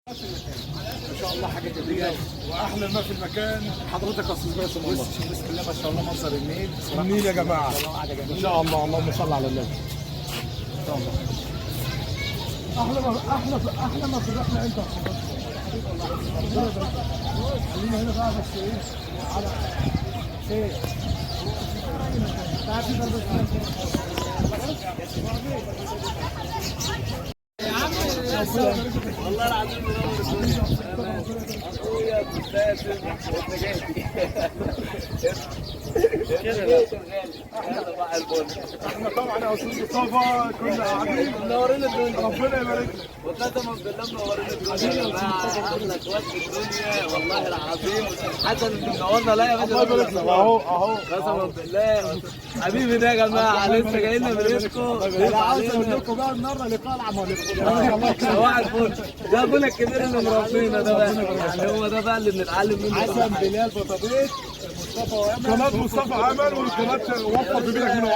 ما شاء الله حاجه جميله واحلى ما في المكان حضرتك يا استاذ باسم. والله بسم الله ما شاء الله منظر النيل النيل يا جماعه ما شاء الله. اللهم صل على النبي. ما شاء الله احلى ما في الرحله انت خلينا هنا بقى بس ايه على خير تعالي والله العظيم اخويا باسم احنا طبعا يا استاذ مصطفى كنا قاعدين منورين الدنيا ربنا يبارك لك. وقسما بالله منورين الدنيا يا جماعه. احلى اخوات في الدنيا والله العظيم. حسن انت منورنا. لا يا باشا الله يبارك لك. اهو قسما بالله حبيبي ده يا جماعه لسه جاي لنا من ريسكو. انا عاوز اقول لكم بقى النهارده لقاء العمالقه. صباح الفل. ده ابونا الكبير اللي مربينا ده بقى. يعني هو ده بقى اللي بنتعلم منه. حسن بلال بطبيخ مصطفى وامل قناه مصطفى امل والقناه وفر في بيتك من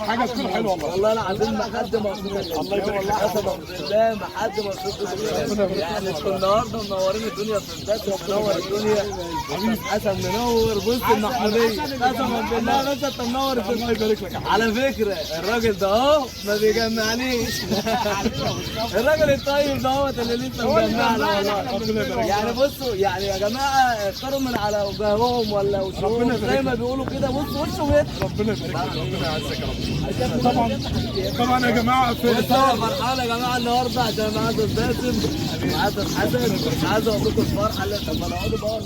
حاجه تكون حلوه والله. والله العظيم ما حد مبسوط. الله يبارك لك. قسما بالله ما حد مبسوط. يعني انتوا النهارده منورين الدنيا في البيت ومنور الدنيا. حسن منور. بص المحموديه قسما بالله بس انت منور الدنيا. الله يبارك لك. على فكره الراجل ده اهو ما بيجمعنيش. الراجل الطيب ده هو اللي لسه مجمعنا والله. يعني بصوا يعني يا جماعه اختاروا من على وجههم ولا وشهم زي ما بيقولوا كده. بصوا وشه كده. ربنا يبارك لك. ربنا يعزك يا رب. طبعا يا جماعه في انا فرحان يا جماعه النهارده عشان معاذ باسم ومعاذ حسن. مش عايز اقول لكم الفرحه اللي طب ما نقعدوا بقى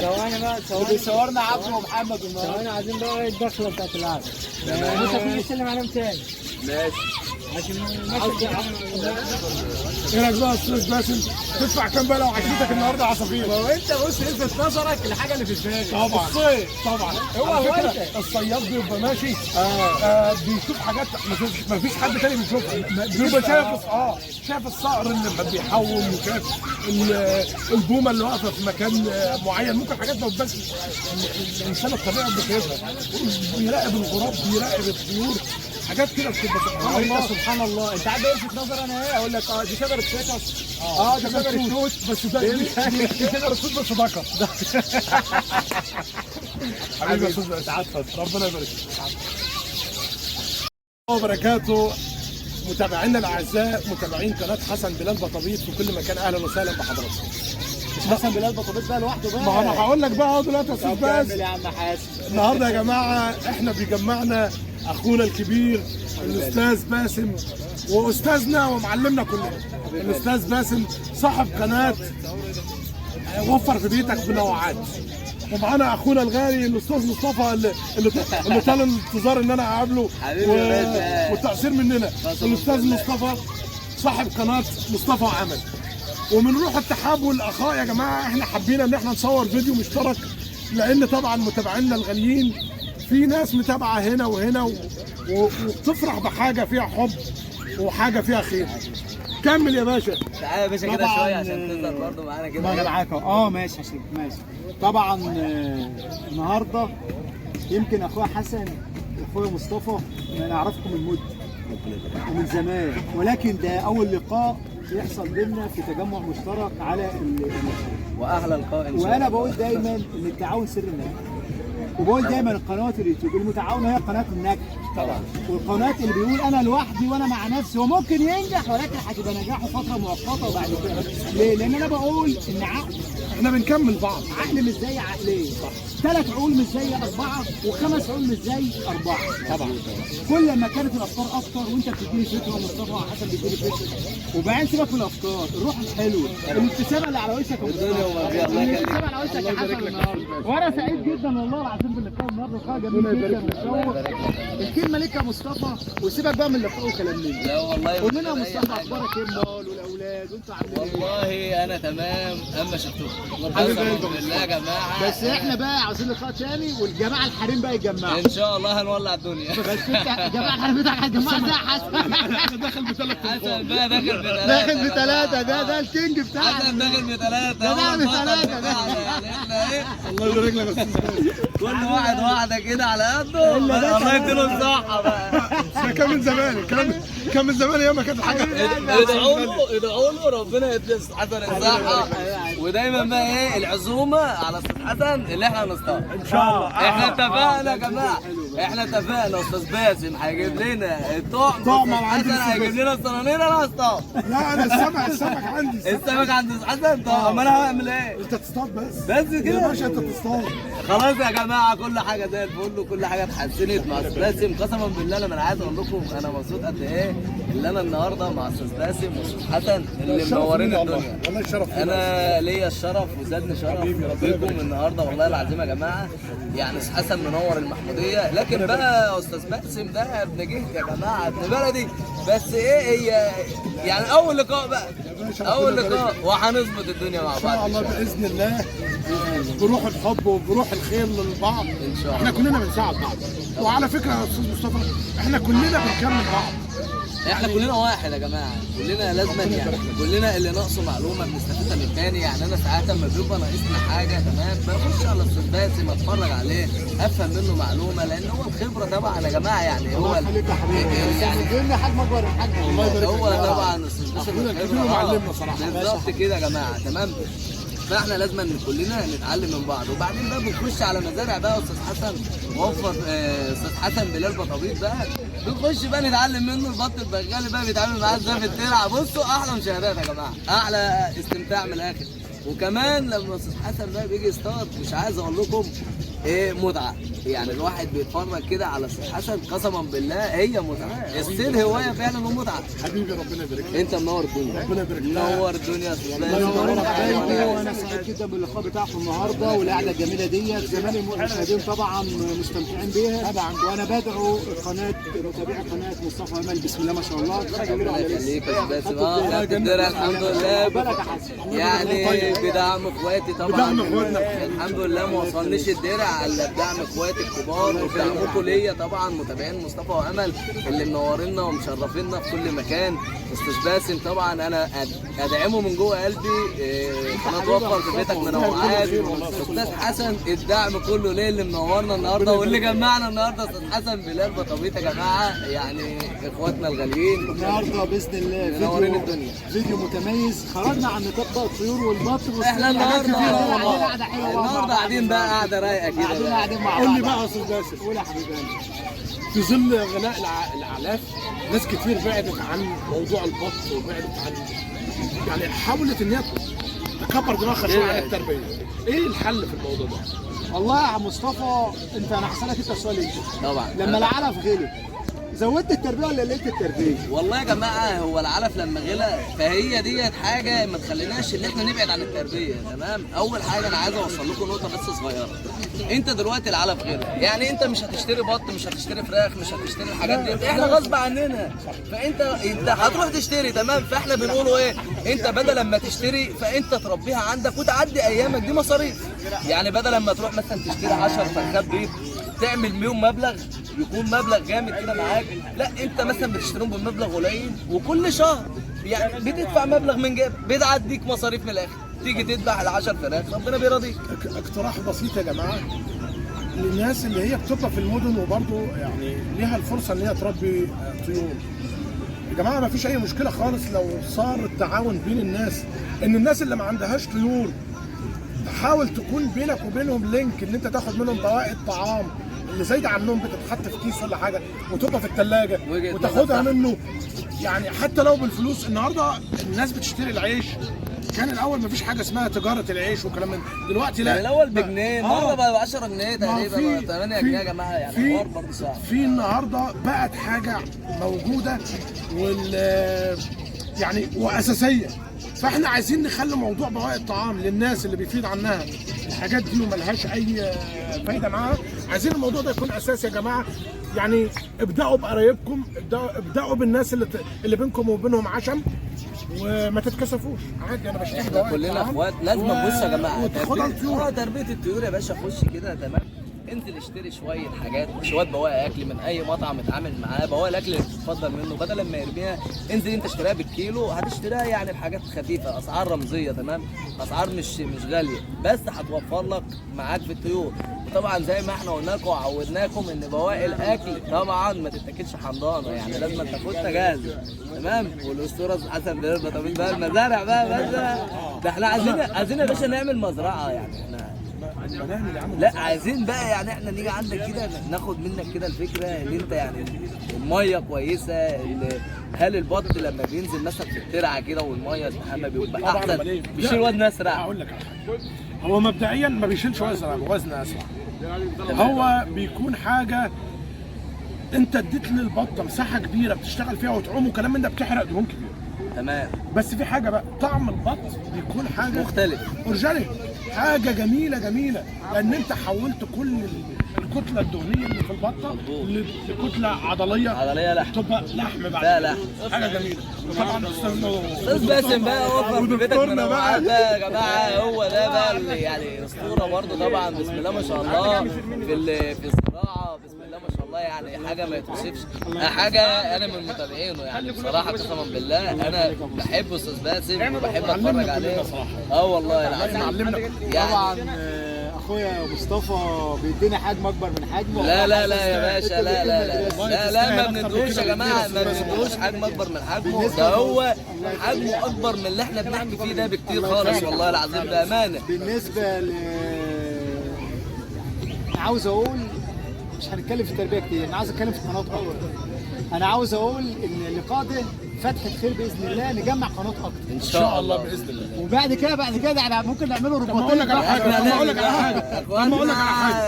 ثواني بقى. هو بيصورنا عبده ومحمد النهارده. احنا عايزين بقى الدخله بتاعت العالم. انت تيجي تسلم عليهم تاني. ماشي. عشان ايه رايك بقى يا استاذ باسم؟ تدفع كام بقى لو عجبتك النهارده عصافير؟ هو انت بص الفت نظرك الحاجه اللي في دماغك. طبعا الصيد طبعا. هو فكرة الصياد بيبقى ماشي بيشوف حاجات ما فيش حد تاني بيشوفها. بيبقى شايف الصقر اللي بيحوم وشايف البومه اللي واقفه في مكان معين. ممكن حاجات ما بس الانسان الطبيعي بيشوفها. بيراقب الغراب بيراقب الطيور. حاجات كده بتبقى سبحان الله. سبحان الله. انت عارف يلفت نظر انا ايه؟ اقول لك دي شجره توت. ده شجره توت بس دي شجره توت بس ذكر. حبيبي يا استاذ سعادتك ربنا يبارك فيك. وبركاته متابعينا الاعزاء متابعين قناه حسن بلال بطبيط في كل مكان. اهلا وسهلا بحضراتكم. حسن بلال بطبيط ده لوحده بقى. ما انا هقول لك بقى اهو دلوقتي يا استاذ باسم. يا عم حاسن النهارده يا جماعه احنا بيجمعنا اخونا الكبير الاستاذ باسم واستاذنا ومعلمنا كلنا. الاستاذ باسم صاحب قناه وفر في بيتك بنوعات. ومعانا اخونا الغالي الاستاذ مصطفى اللي طال انتظار ان انا اقابله والتقصير مننا. الاستاذ مصطفى صاحب قناه مصطفى عمل. ومن روح التحاب والاخاء يا جماعه احنا حبينا ان احنا نصور فيديو مشترك لان طبعا متابعينا الغاليين في ناس متابعه هنا وهنا وبتفرح بحاجه فيها حب وحاجه فيها خير. كمل يا باشا. تعالى يا باشا كده شويه عشان تقدر برضه معانا كده. ما انا معاك ماشي يا شيخ ماشي. طبعا النهارده يمكن اخويا حسن واخويا مصطفى نعرفكم من مده ومن زمان، ولكن ده اول لقاء يحصل بينا في تجمع مشترك على واحلى لقاء ان شاء الله. وانا بقول دايما ان التعاون سر النجاح. وبقول دايما القنوات اليوتيوب المتعاونه هي قناه النجاح طبعا. والقناه اللي بيقول انا لوحدي وانا مع نفسي وممكن ينجح ولكن هتبقى نجاحه فتره مؤقته وبعد كده. ليه؟ لان انا بقول ان احنا بنكمل بعض. عقل مش زي عقلين، 3 عقول مش زي 4، و5 عقول مش زي 4. طبعا كل ما كانت الافكار اكتر وانت بتديني فكره ومصطفى حسن بيديني فكره وبعدين سيبك من الافكار، الروح الحلوه، الابتسامه اللي على وشك الابتسامه على وشك يا حسن النهارده. وانا سعيد جدا والله العظيم باللقاء النهارده. لقاء جميل جدا ومشوق. الكلمه ليك يا مصطفى وسيبك بقى من اللقاء وكلام ليه. لا والله قول لنا يا مصطفى اخبارك ايه المال والاولاد وانتوا عاملين ايه؟ والله انا تمام. اما شفتوكم حبيبي بالله يا جماعه. بس احنا بقى عاوزين لقاء تاني والجماعه الحريم بقى يتجمعوا ان شاء الله هنولع الدنيا. بس انت جماعه الحريم بتاعك هتجمعها ازاي يا حسن؟ داخل بثلاث حسن بقى داخل بثلاثه. داخل بثلاثه. ده الكينج بتاعنا. حسن داخل بثلاثه. ده داخل بثلاثه ده. الله يبارك لك يا استاذ. كل واحد واحده كده على قده. الله يديله الصحه بقى. ده كان من زمان، كان من زمان ايام ما كانت حاجه. ادعوا له ربنا يدي استاذ حسن الصحه، ودايما بقى ايه العزومه على استاذ حسن اللي احنا هنصطاد ان شاء الله. احنا اتفقنا يا جماعه، احنا اتفقنا استاذ باسم هيجيب لنا الطعم، طعم استاذ عند حسن أستاذ هيجيب لنا الصنانير، انا هصطاد. لا انا السمك عندي. السمك عند استاذ حسن. طب انا هعمل ايه؟ انت تصطاد بس بس كده يا باشا، انت تصطاد. خلاص يا جماعه، كل حاجه زي الفل وكل حاجه اتحسنت مع استاذ باسم. قسما بالله انا عايز اقول لكم انا مبسوط قد ايه اللي انا النهارده مع استاذ باسم واستاذ حسن اللي منورين الدنيا. والله الشرف لينا. انا ليا الشرف وزادني شرف بيكم النهارده والله العظيم يا جماعه. يعني استاذ حسن منور المحموديه، لكن بقى استاذ باسم ده ابن جهد يا جماعه، ابن بلدي. بس ايه هي يعني اول لقاء بقى، اول لقاء وهنظبط الدنيا مع ان بعض شاء الله باذن الله، بروح الحب وبروح الخير للبعض. ان شاء الله. احنا كلنا بنساعد بعض. وعلى فكره يا استاذ مصطفى، احنا كلنا بنكمل بعض. احنا كلنا واحد يا جماعه، كلنا لازم يعني كلنا اللي ناقصه معلومه بنستفيدها من الثاني. يعني انا ساعات لما بيبقى ناقصني حاجه تمام بخش على الاستاذ باسم اتفرج عليه افهم منه معلومه، لان هو الخبره طبعا يا جماعه. يعني هو خليك يا حبيبي، يعني جبنا حاج اكبر الحاج. الله يبارك هو فيك. طبعا استاذ باسم أخونا الكبير الخبرة. ومعلمنا صراحة. بالظبط كده يا جماعه تمام. فاحنا لازم كلنا نتعلم من بعض. وبعدين بقى بنخش على مزارع بقى استاذ حسن وفر استاذ حسن بلال بطبيط بقى، بنخش بقى نتعلم منه البط البغالي بقى بيتعامل معاه ازاي في الترعه. بصوا احلى مشاهدات يا جماعه، احلى استمتاع من الاخر. وكمان لما استاذ حسن بقى بيجي يصطاد مش عايز اقول لكم ايه متعه. يعني الواحد بيتفرج كده على استاذ حسن قسما بالله هي متعه، الصيد هوايه فعلا ومتعه. حبيبي ربنا يبارك لك. انت منور الدنيا، ربنا يبارك لك. منور الدنيا يا استاذ حبايبي، وانا سعيد جدا باللقاء بتاعكم النهارده والقعده الجميله ديت. زمان المشاهدين طبعا مستمتعين بيها طبعا، وانا بدعو قناه متابعي قناه مصطفى امل بسم الله ما شاء الله. ربنا يخليك يا استاذ باسم. خدت الدرع الحمد لله بالك يا حسن. يعني بدعم اخواتي طبعا. بدعم اخواتنا. الحمد لله ما وصلنيش الدرع الا بدعم اخواتي الكبار وبدعمكم ليا طبعا متابعين مصطفى وامل اللي منورينا ومشرفينا في كل مكان. استاذ باسم طبعا انا ادعمه من جوه قلبي. قناه وفر في بيتك منوعات. استاذ حسن الدعم كله ليه اللي منورنا النهارده واللي جمعنا النهارده استاذ حسن بلال بطبيط يا جماعه. يعني اخواتنا الغاليين النهارده باذن الله منورين الدنيا. فيديو متميز. خرجنا عن نطاق بقى الطيور والبط احنا النهارده قاعده حلوه النهارده قاعدين بقى قاعده رايقه كده. قاعدين مع بعض. قول لي بقى يا استاذ باسم، قول يا حبيبي. في ظل غلاء الاعلاف ناس كتير بعدت عن موضوع البط وبعدت عن، يعني حاولت ان هي تكبر دماغها شويه عن التربيه. ايه الحل في الموضوع ده؟ والله يا مصطفى انا هسالك انت السؤال انت. طبعا لما العلف غلي زودت التربيه ولا قللت التربيه؟ والله يا جماعه هو العلف لما غلى فهي ديت حاجه ما تخليناش ان احنا نبعد عن التربيه تمام. اول حاجه انا عايز اوصل لكم نقطه بس صغيره. انت دلوقتي العلف غلى، يعني انت مش هتشتري بط، مش هتشتري فراخ، مش هتشتري الحاجات دي، احنا غصب عننا. فانت هتروح تشتري تمام. فاحنا بنقولوا ايه، انت بدل لما تشتري فانت تربيها عندك وتعدي ايامك دي مصاريف. يعني بدل لما تروح مثلا تشتري 10 فرخات بيض تعمل بيهم مبلغ يكون مبلغ جامد كده معاك، لا انت مثلا بتشتريهم بمبلغ قليل وكل شهر يعني بتدفع مبلغ من جيبك بتعديك مصاريف من الاخر. تيجي تذبح ال10 فراخ ربنا بيرضيك. اقتراح بسيط يا جماعه للناس اللي هي بتبقى في المدن وبرضه يعني ليها الفرصه ان هي تربي طيور. يا جماعه ما فيش اي مشكله خالص لو صار التعاون بين الناس، ان الناس اللي ما عندهاش طيور تحاول تكون بينك وبينهم لينك ان انت تاخد منهم بواقي الطعام اللي زايده عنهم بتتحط في كيس ولا حاجه وتبقى في الثلاجه وتاخدها منه. يعني حتى لو بالفلوس. النهارده الناس بتشتري العيش، كان الاول مفيش حاجه اسمها تجاره العيش وكلام من دلوقتي. لا يعني الاول بجنيه النهارده بقى ب 10 جنيه تقريبا 8 جنيه يا جماعه. يعني حوار برضه صعب. في النهارده بقت حاجه موجوده يعني واساسيه. فاحنا عايزين نخلي موضوع بواقي الطعام للناس اللي بيفيد عنها الحاجات دي وملهاش اي فايده معاها. عايزين الموضوع ده يكون اساسي يا جماعه. يعني ابداوا بقرايبكم، ابداوا بالناس اللي بينكم وبينهم عشم وما تتكسفوش عادي. انا بشتري احنا كلنا اخوات لازم نبص يا جماعه. وتاخدها الطيور. تربيه الطيور يا باشا خش كده تمام. انزل اشتري شويه حاجات، شويه بواقي اكل من اي مطعم اتعامل معاه، بواقي الاكل اللي بتفضل منه بدل ما يرميها انزل انت اشتريها بالكيلو، هتشتريها يعني بحاجات خفيفه، اسعار رمزيه تمام، اسعار مش غاليه، بس هتوفر لك معاك في الطيور. وطبعا زي ما احنا قلنا لكم وعودناكم ان بواقي الاكل طبعا ما تتاكلش حمضانه، يعني لازم تاخدها جاهزه تمام. والاسطوره حسن بيربط طب بقى المزارع بقى بس ده احنا عايزين يا باشا نعمل مزرعه، يعني احنا لا عايزين بقى يعني احنا نيجي عندك كده ناخد منك كده الفكره ان انت يعني الميه كويسه، هل البط لما بينزل مثلا في الترعه كده والميه استحمى بيبقى احسن بيشيل وزن اسرع؟ هقول لك على حاجه، هو مبدئيا ما بيشيلش وزن اسرع، هو بيكون حاجه انت اديت للبطه مساحه كبيره بتشتغل فيها وتعوم وكلام من ده، بتحرق دهون كبيره تمام. بس في حاجه بقى، طعم البط بيكون حاجه مختلف اورجانيك، حاجه جميله جميله، لان انت حولت كل الكتله الدهنيه اللي في البطه لكتله عضليه لحم، تبقى لحم بعد لا لحم، حاجه جميله. طبعا استاذ باسم بقى وفر في بيتك من الوعد بقى يا جماعه، هو ده بقى اللي يعني اسطوره برضه طبعا، بسم الله ما شاء الله في الزراعه، بسم الله ما شاء الله، يعني حاجه ما يتوصفش، حاجه انا من متابعينه يعني بصراحه قسما بالله انا بحب استاذ باسم وبحب اتفرج عليه. والله العظيم يعني طبعا اخويا مصطفى بيدينا حجم اكبر من حجمه. لا يا باشا، لا ما بندوش يا جماعه، ما بندوش حجم اكبر من حجمه، ده هو حجمه اكبر من اللي احنا بنحكي فيه ده بكتير خالص والله العظيم بامانه. بالنسبه انا عاوز اقول مش هنتكلم في التربيه كتير، انا عاوز اتكلم في قناه اكتر. انا عاوز اقول ان اللي قادم فتحة خير باذن الله، نجمع قناه اكتر ان شاء الله باذن الله. وبعد كده احنا ممكن نعمله رباطين. اقول لك على حاجه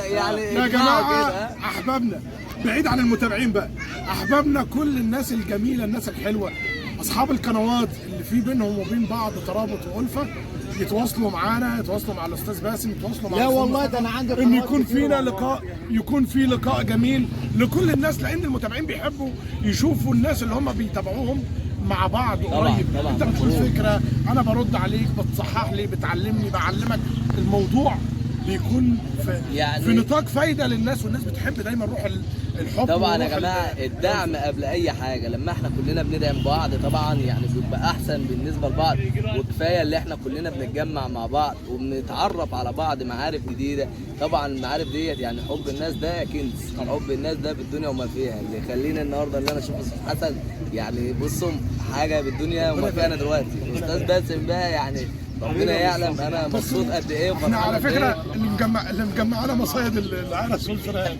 يعني يا جماعه احبابنا بعيد عن المتابعين بقى، احبابنا كل الناس الجميله، الناس الحلوه، اصحاب القنوات اللي في بينهم وبين بعض ترابط والفه، يتواصلوا معانا، يتواصلوا مع الاستاذ باسم، يتواصلوا مع لا والله ده انا عندي ان يكون فينا لقاء، يكون في لقاء جميل لكل الناس، لان المتابعين بيحبوا يشوفوا الناس اللي هم بيتابعوهم مع بعض قريب. انت بتقول فكره انا برد عليك، بتصحح لي، بتعلمني، بعلمك، الموضوع بيكون في نطاق فايده للناس، والناس بتحب دايما روح الحب طبعا يا جماعه. الدعم قبل اي حاجه، لما احنا كلنا بندعم بعض طبعا يعني بيبقى احسن بالنسبه لبعض، وكفايه اللي احنا كلنا بنتجمع مع بعض وبنتعرف على بعض معارف جديده. طبعا المعارف ديت يعني حب الناس ده كنز، حب الناس ده بالدنيا وما فيها، اللي يخليني النهارده اللي انا اشوف استاذ حسن يعني بصوا حاجه بالدنيا وما فيها. انا دلوقتي استاذ باسم بقى يعني ربنا يعلم انا مبسوط قد ايه وفرحان. على فكره اللي مجمعنا مصايد العرس والفراخ.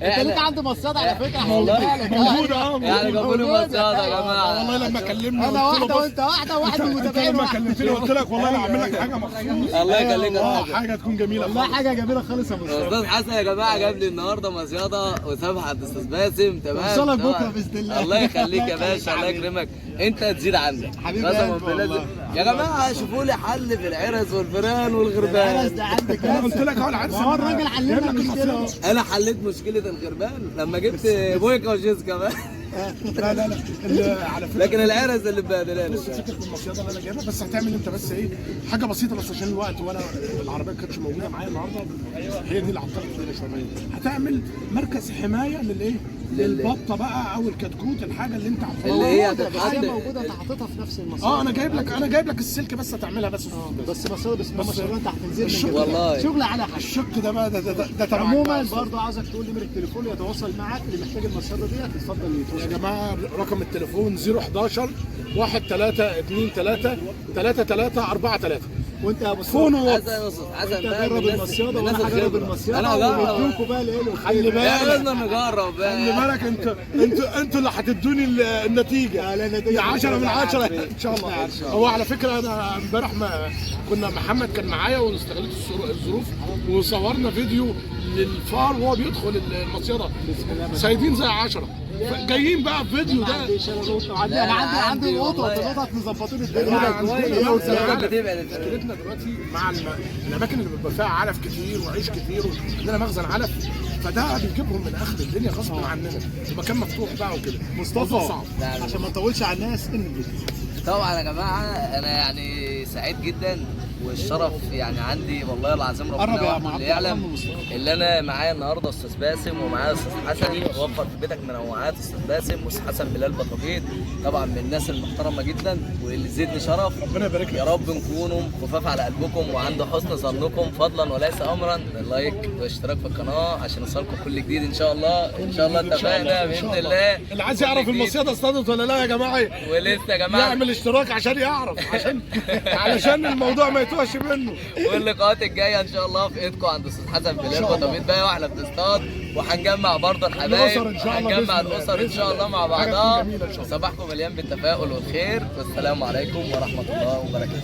انت ليك عندي مصيده على فكره موجوده يعني جابوا لي مصيده يا جماعه والله. لما كلمني انا واحده وانت واحده وواحد من المتابعين. لما كلمتني قلت لك والله انا هعمل لك حاجه مخصوص. الله يخليك حاجه تكون جميله والله، حاجه جميله خالص يا مصطفى. استاذ حسن يا جماعه جاب لي النهارده مصيده وسابها عند استاذ باسم تمام. اوصلك بكره باذن الله. الله يخليك يا باشا، الله يكرمك، انت تزيد عندك حبيبي يا جماعه. شوفوا لي حل في العرس والفران والغربان. العرس ده عندك انا قلت لك اهو العرس، هو الراجل علمنا المشكله. انا حليت مشكله الغربان لما جبت بويكا وجيسكا بقى. لا على فكره، لكن العرس اللي بهدلاني فكره المصيده اللي انا جايبها، بس هتعمل انت بس ايه حاجه بسيطه بس عشان الوقت، وانا العربيه ما كانتش موجوده معايا النهارده، هي دي اللي عطلت الدنيا شويه. هتعمل مركز حمايه للايه؟ للبطه بقى او الكتكوت، الحاجه اللي انت عارفها اللي هي موجوده، انت حاططها في نفس المصيده. انا جايب لك السلك بس هتعملها بس مصيده بسم الله ما شاء الله، انت هتنزل والله شغل على حاجه. الشق ده بقى ده تبع. عموما برضه عاوزك تقول نمره التليفون يتواصل معاك اللي محتاج المصيده ديت، اتفضل يتواصل. يا جماعه رقم التليفون 011 1323 3343. وانت يا ابو حسن جرب المصيده وانا هجرب المصيده، انا هجرب ونديكوا بقى الايه. خلي بالك لازم نجرب، خلي بالك انتوا اللي هتدوني النتيجه. 10 من 10 ان شاء الله. هو على فكره انا امبارح كنا محمد كان معايا واستغلت الظروف وصورنا فيديو للفار وهو بيدخل المصيده، سايبين زي 10 جايين بقى في فيديو ده. انا عندي قطط مظبطين الدنيا. مشكلتنا دلوقتي مع الاماكن اللي بيبقى فيها علف كتير وعيش كتير وعندنا مخزن علف، فده بيجيبهم من اخر الدنيا غصب عننا، المكان مفتوح بقى وكده. مصطفى عشان ما نطولش على الناس، طبعا يا جماعه انا يعني سعيد جدا والشرف يعني عندي والله العظيم، قرب ربنا يا وحده عم اللي عبد يعلم اللي انا معايا النهارده استاذ باسم ومعايا استاذ حسن. وفر في بيتك منوعات استاذ باسم واستاذ حسن بلال بطبيط، طبعا من الناس المحترمه جدا واللي زيدني شرف. ربنا يبارك يا لك. رب نكونوا خفاف على قلبكم وعند حسن ظنكم، فضلا وليس امرا. اللايك والاشتراك في القناه عشان يوصلكم كل جديد ان شاء الله. ان شاء الله اتفقنا باذن الله. اللي عايز يعرف المصيده اصطادت ولا لا يا جماعه ولسه يا جماعه يعمل اشتراك عشان يعرف، علشان الموضوع ما يتوهش منه. واللقاءات الجايه ان شاء الله في ايدكم عند استاذ حسن بلال بطبيط بقى واحنا بنصطاد، وهنجمع برضه الحبايب، الأسر إن شاء الله هنجمع بإذن الله. الاسر ان شاء الله مع حاجة تكون بعضها. جميلة إن شاء الله. صباحكم مليان بالتفاؤل والخير، والسلام عليكم ورحمه الله وبركاته.